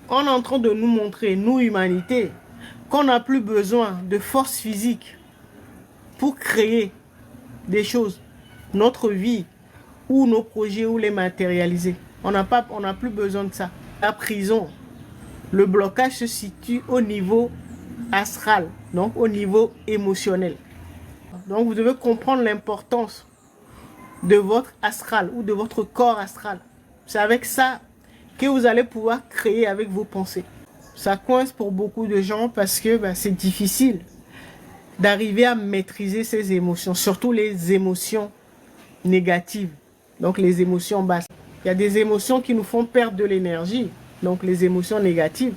on est en train de nous montrer, nous, humanité, qu'on n'a plus besoin de force physique pour créer des choses, notre vie, ou nos projets, ou les matérialiser. On n'a plus besoin de ça. La prison, le blocage se situe au niveau astral, donc au niveau émotionnel. Donc vous devez comprendre l'importance de votre astral ou de votre corps astral. C'est avec ça que vous allez pouvoir créer avec vos pensées. Ça coince pour beaucoup de gens parce que c'est difficile d'arriver à maîtriser ses émotions, surtout les émotions négatives, donc les émotions basses. Il y a des émotions qui nous font perdre de l'énergie, donc les émotions négatives,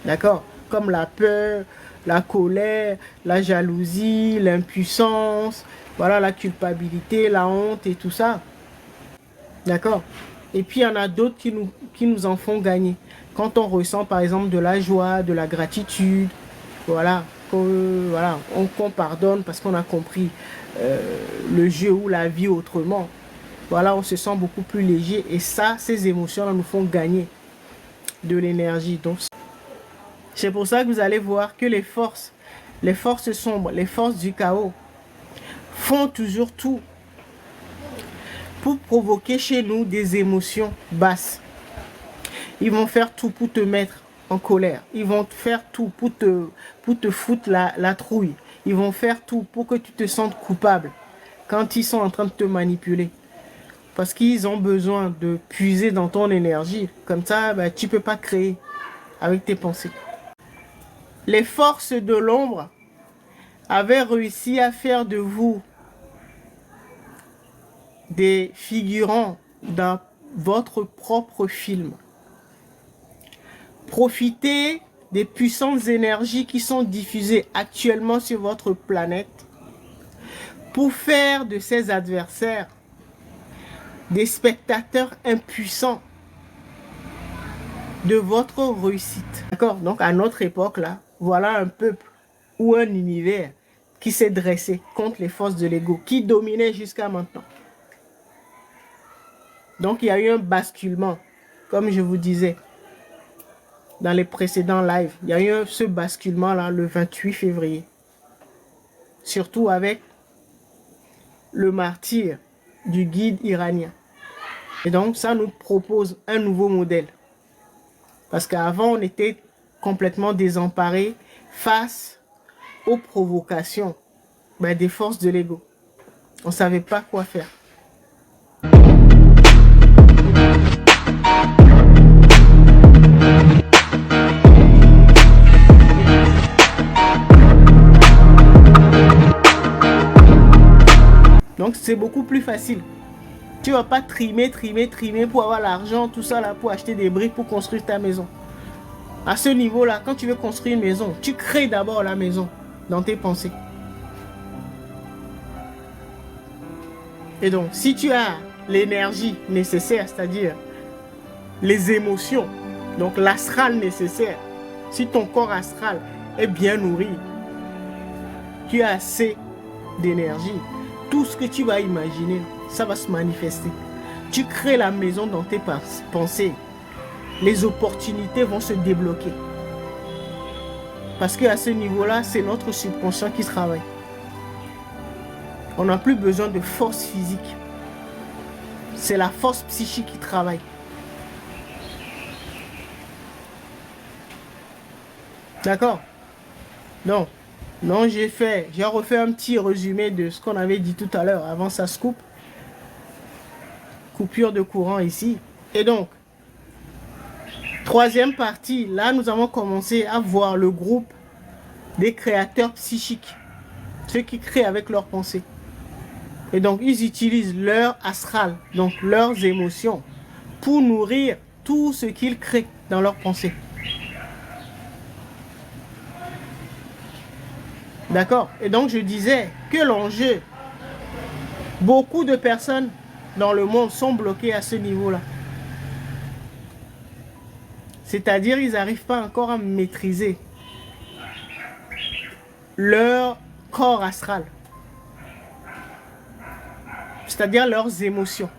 d'accord, comme la peur, la colère, la jalousie, l'impuissance, voilà, la culpabilité, la honte et tout ça, d'accord. Et puis il y en a d'autres qui nous en font gagner. Quand on ressent par exemple de la joie, de la gratitude, voilà, on pardonne parce qu'on a compris le jeu ou la vie autrement. Voilà, on se sent beaucoup plus léger et ça, ces émotions-là nous font gagner de l'énergie. Donc, c'est pour ça que vous allez voir que les forces sombres, les forces du chaos font toujours tout pour provoquer chez nous des émotions basses. Ils vont faire tout pour te mettre en colère. Ils vont faire tout pour te foutre la trouille. Ils vont faire tout pour que tu te sentes coupable quand ils sont en train de te manipuler. Parce qu'ils ont besoin de puiser dans ton énergie. Comme ça, tu ne peux pas créer avec tes pensées. Les forces de l'ombre avaient réussi à faire de vous des figurants dans votre propre film. Profitez des puissantes énergies qui sont diffusées actuellement sur votre planète pour faire de ces adversaires des spectateurs impuissants de votre réussite. D'accord? Donc à notre époque là, voilà un peuple ou un univers qui s'est dressé contre les forces de l'ego, qui dominait jusqu'à maintenant. Donc il y a eu un basculement, comme je vous disais dans les précédents lives. Il y a eu ce basculement là le 28 février. Surtout avec le martyre du guide iranien. Et donc ça nous propose un nouveau modèle. Parce qu'avant on était complètement désemparés face aux provocations des forces de l'ego. On ne savait pas quoi faire. Donc c'est beaucoup plus facile. Tu ne vas pas trimer pour avoir l'argent, tout ça là, pour acheter des briques pour construire ta maison. À ce niveau-là, quand tu veux construire une maison, tu crées d'abord la maison dans tes pensées. Et donc, si tu as l'énergie nécessaire, c'est-à-dire les émotions, donc l'astral nécessaire, si ton corps astral est bien nourri, tu as assez d'énergie, tout ce que tu vas imaginer, ça va se manifester. Tu crées la maison dans tes pensées. Les opportunités vont se débloquer. Parce qu'à ce niveau-là, c'est notre subconscient qui travaille. On n'a plus besoin de force physique. C'est la force psychique qui travaille. D'accord? Donc, j'ai refait un petit résumé de ce qu'on avait dit tout à l'heure. Avant ça se coupe. Coupure de courant ici. Et donc, troisième partie, là nous avons commencé à voir le groupe des créateurs psychiques. Ceux qui créent avec leurs pensées. Et donc ils utilisent leur astral, donc leurs émotions, pour nourrir tout ce qu'ils créent dans leurs pensées. D'accord? Et donc je disais que l'enjeu, beaucoup de personnes dans le monde sont bloquées à ce niveau-là. C'est-à-dire ils n'arrivent pas encore à maîtriser leur corps astral. C'est-à-dire leurs émotions.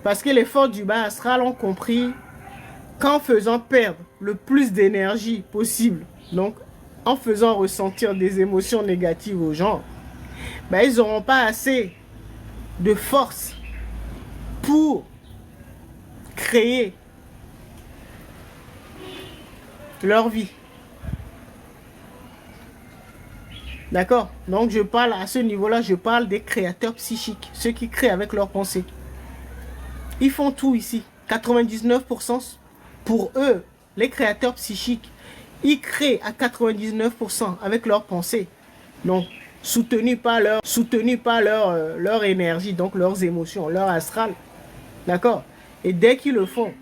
Parce que les forces du bas astral ont compris qu'en faisant perdre le plus d'énergie possible, donc en faisant ressentir des émotions négatives aux gens, ben, ils n'auront pas assez de force pour créer leur vie. D'accord? Donc je parle à ce niveau-là, je parle des créateurs psychiques, ceux qui créent avec leurs pensées. Ils font tout ici. 99% pour eux, les créateurs psychiques, ils créent à 99% avec leurs pensées. Donc soutenus par leur énergie, donc leurs émotions, leur astral. D'accord? Et dès qu'ils le font,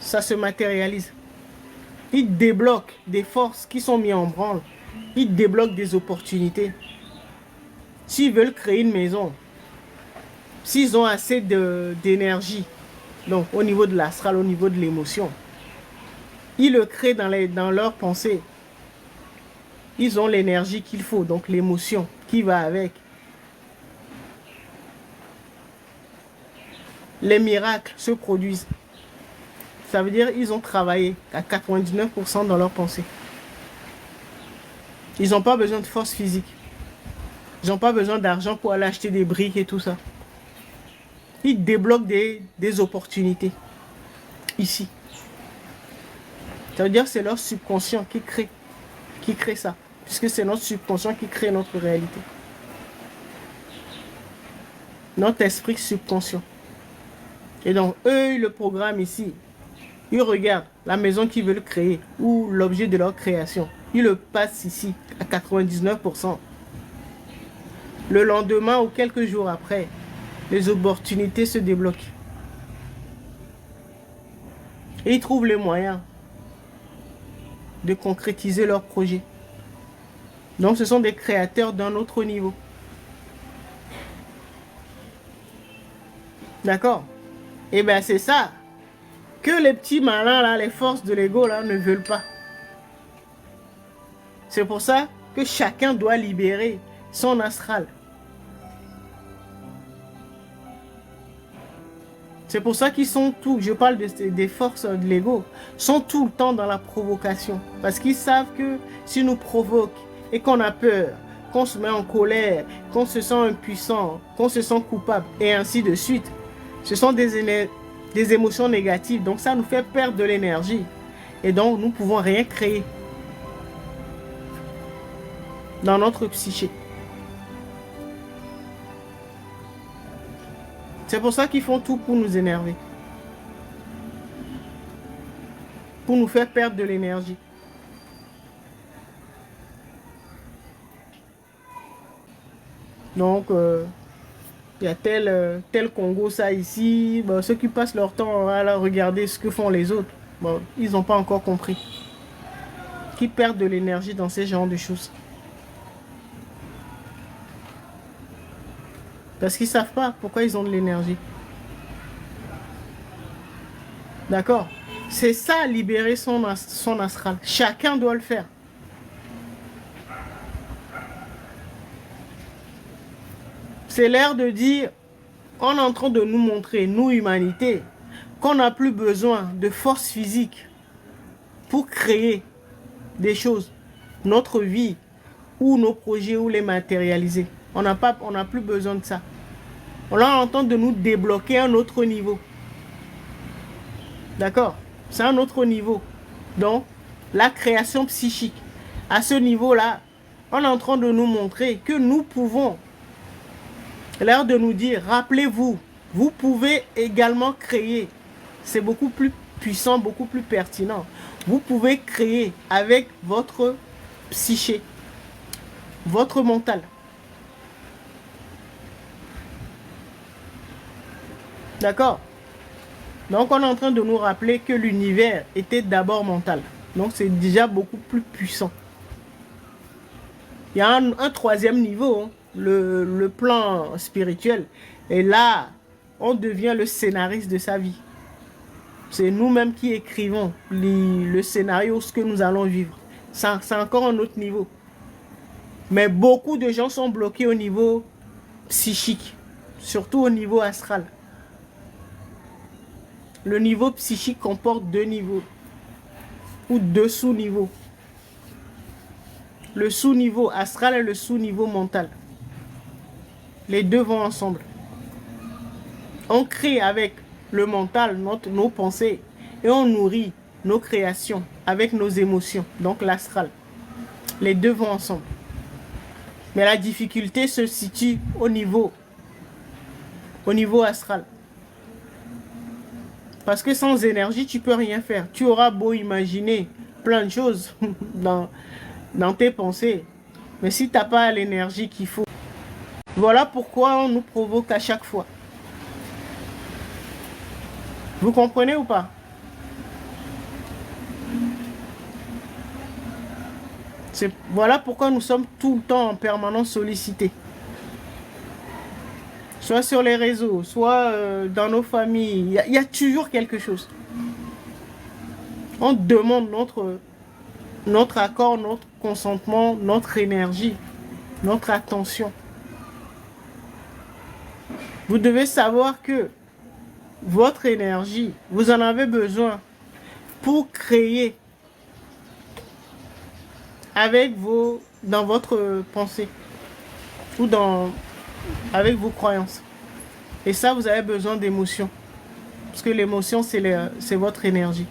ça se matérialise. Ils débloquent des forces qui sont mises en branle. Ils débloquent des opportunités. S'ils veulent créer une maison, s'ils ont assez d'énergie, donc au niveau de l'astral, au niveau de l'émotion, ils le créent dans leurs pensées. Ils ont l'énergie qu'il faut, donc l'émotion qui va avec. Les miracles se produisent. Ça veut dire qu'ils ont travaillé à 99% dans leurs pensées. Ils n'ont pas besoin de force physique. Ils n'ont pas besoin d'argent pour aller acheter des briques et tout ça. Ils débloquent des opportunités. Ici. Ça veut dire que c'est leur subconscient qui crée ça. Puisque c'est notre subconscient qui crée notre réalité. Notre esprit subconscient. Et donc, eux, le programme ici, ils regardent la maison qu'ils veulent créer ou l'objet de leur création. Ils le passent ici à 99%. Le lendemain ou quelques jours après, les opportunités se débloquent. Et ils trouvent les moyens de concrétiser leur projet. Donc, ce sont des créateurs d'un autre niveau. D'accord? Et bien, c'est ça que les petits malins, là, les forces de l'ego, là, ne veulent pas. C'est pour ça que chacun doit libérer son astral. C'est pour ça qu'ils sont tout, je parle des forces de l'ego, sont tout le temps dans la provocation. Parce qu'ils savent que si nous provoquent et qu'on a peur, qu'on se met en colère, qu'on se sent impuissant, qu'on se sent coupable, et ainsi de suite, ce sont des émotions négatives. Donc ça nous fait perdre de l'énergie. Et donc nous ne pouvons rien créer dans notre psyché. C'est pour ça qu'ils font tout pour nous énerver. Pour nous faire perdre de l'énergie. Donc, il y a tel Congo, ça ici. Bon, ceux qui passent leur temps à regarder ce que font les autres, bon, ils n'ont pas encore compris. Qui perdent de l'énergie dans ces genres de choses. Parce qu'ils ne savent pas pourquoi ils ont de l'énergie. D'accord? C'est ça, libérer son astral. Chacun doit le faire. C'est l'heure de dire, on est en train de nous montrer, nous, humanité, qu'on n'a plus besoin de force physique pour créer des choses, notre vie, ou nos projets, ou les matérialiser. On n'a plus besoin de ça. On est en train de nous débloquer à un autre niveau. D'accord? C'est un autre niveau. Donc, la création psychique. À ce niveau-là, on est en train de nous montrer que nous pouvons. L'heure de nous dire, rappelez-vous, vous pouvez également créer. C'est beaucoup plus puissant, beaucoup plus pertinent. Vous pouvez créer avec votre psyché, votre mental. D'accord? Donc, on est en train de nous rappeler que l'univers était d'abord mental. Donc, c'est déjà beaucoup plus puissant. Il y a un troisième niveau, hein, le plan spirituel. Et là, on devient le scénariste de sa vie. C'est nous-mêmes qui écrivons le scénario, ce que nous allons vivre. C'est encore un autre niveau. Mais beaucoup de gens sont bloqués au niveau psychique, surtout au niveau astral. le niveau psychique comporte deux niveaux ou deux sous-niveaux. Le sous-niveau astral et le sous-niveau mental. Les deux vont ensemble. On crée avec le mental nos pensées et on nourrit nos créations avec nos émotions, donc l'astral. Les deux vont ensemble. Mais la difficulté se situe au niveau astral. Parce que sans énergie, tu peux rien faire. Tu auras beau imaginer plein de choses dans tes pensées. Mais si tu n'as pas l'énergie qu'il faut, voilà pourquoi on nous provoque à chaque fois. Vous comprenez ou pas? Voilà pourquoi nous sommes tout le temps en permanence sollicités. Soit sur les réseaux, soit dans nos familles. Il y a toujours quelque chose. On demande notre accord, notre consentement, notre énergie, notre attention. Vous devez savoir que votre énergie, vous en avez besoin pour créer dans votre pensée ou avec vos croyances. Et ça, vous avez besoin d'émotions. Parce que l'émotion, c'est votre énergie.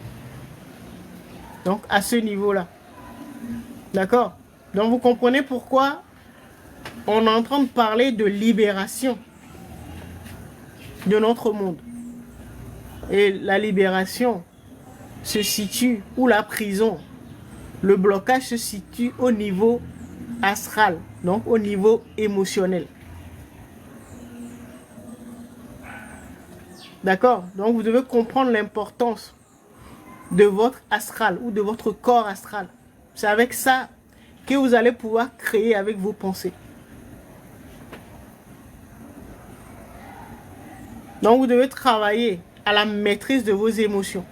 Donc, à ce niveau-là. D'accord? Donc, vous comprenez pourquoi on est en train de parler de libération de notre monde. Et la libération se situe, ou la prison, le blocage se situe au niveau astral, donc au niveau émotionnel. D'accord? Donc vous devez comprendre l'importance de votre astral ou de votre corps astral. C'est avec ça que vous allez pouvoir créer avec vos pensées. Donc vous devez travailler à la maîtrise de vos émotions.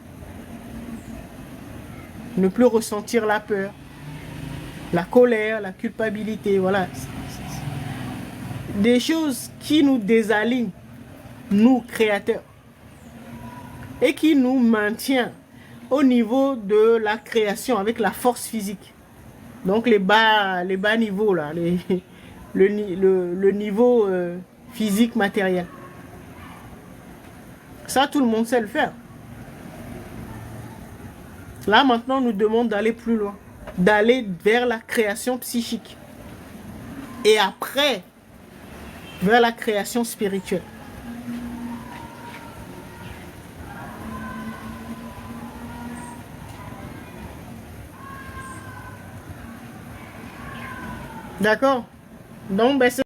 Ne plus ressentir la peur, la colère, la culpabilité, voilà. Des choses qui nous désalignent, nous créateurs, et qui nous maintient au niveau de la création avec la force physique. Donc les bas niveaux, là, le niveau physique matériel. Ça, tout le monde sait le faire. Là, maintenant, on nous demande d'aller plus loin, d'aller vers la création psychique. Et après, vers la création spirituelle. D'accord? Donc, ben, c'est